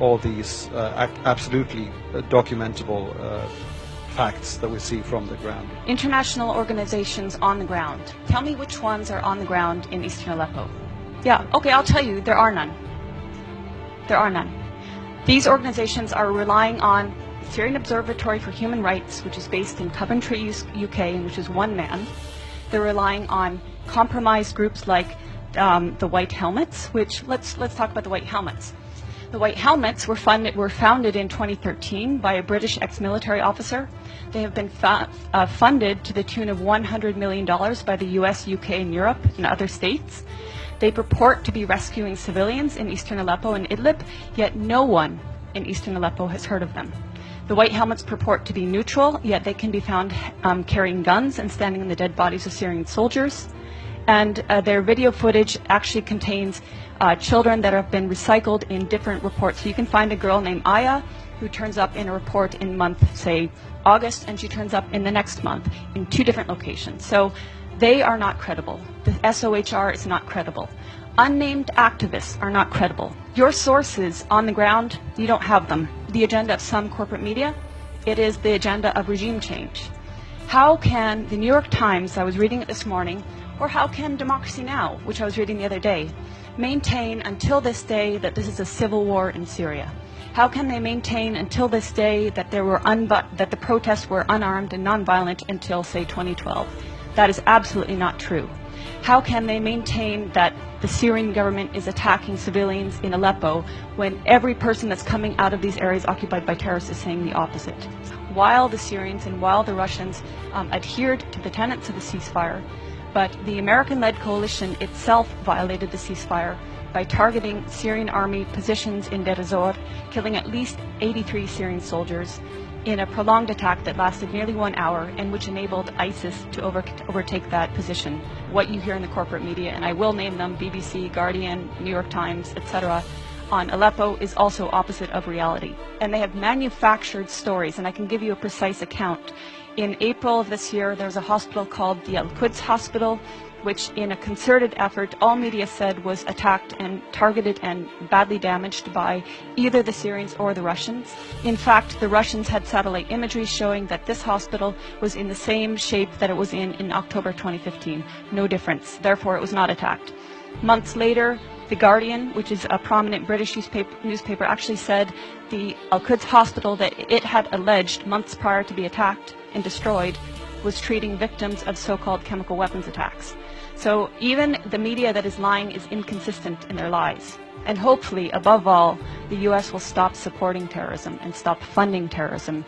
all these absolutely documentable facts that we see from the ground. International organizations on the ground. Tell me which ones are on the ground in eastern Aleppo. Yeah, okay, I'll tell you, there are none. There are none. These organizations are relying on the Syrian Observatory for Human Rights, which is based in Coventry, UK, and which is one man. They're relying on compromised groups like the White Helmets, which, let's talk about the White Helmets. The White Helmets were founded in 2013 by a British ex-military officer. They have been funded to the tune of $100 million by the US, UK, and Europe and other states. They purport to be rescuing civilians in eastern Aleppo and Idlib, yet no one in eastern Aleppo has heard of them. The White Helmets purport to be neutral, yet they can be found carrying guns and standing on the dead bodies of Syrian soldiers. And their video footage actually contains children that have been recycled in different reports. So you can find a girl named Aya who turns up in a report in month, say, August, and she turns up in the next month in 2 different locations. So they are not credible. The SOHR is not credible. Unnamed activists are not credible. Your sources on the ground, you don't have them. The agenda of some corporate media, it is the agenda of regime change. How can the New York Times, I was reading it this morning, or how can Democracy Now!, which I was reading the other day, maintain until this day that this is a civil war in Syria? How can they maintain until this day that that the protests were unarmed and nonviolent until, say, 2012? That is absolutely not true. How can they maintain that the Syrian government is attacking civilians in Aleppo when every person that's coming out of these areas occupied by terrorists is saying the opposite? While the Syrians and while the Russians adhered to the tenets of the ceasefire, but the American-led coalition itself violated the ceasefire by targeting Syrian army positions in Deir ez-Zor, killing at least 83 Syrian soldiers in a prolonged attack that lasted nearly 1 hour and which enabled ISIS to overtake that position. What you hear in the corporate media, and I will name them, BBC, Guardian, New York Times, etc., on Aleppo is also opposite of reality. And they have manufactured stories, and I can give you a precise account. In April of this year, there was a hospital called the Al-Quds Hospital, which in a concerted effort, all media said was attacked and targeted and badly damaged by either the Syrians or the Russians. In fact, the Russians had satellite imagery showing that this hospital was in the same shape that it was in October 2015. No difference. Therefore, it was not attacked. Months later, The Guardian, which is a prominent British newspaper, actually said the Al-Quds Hospital that it had alleged months prior to be attacked and destroyed was treating victims of so-called chemical weapons attacks. So even the media that is lying is inconsistent in their lies. And hopefully, above all, the US will stop supporting terrorism and stop funding terrorism.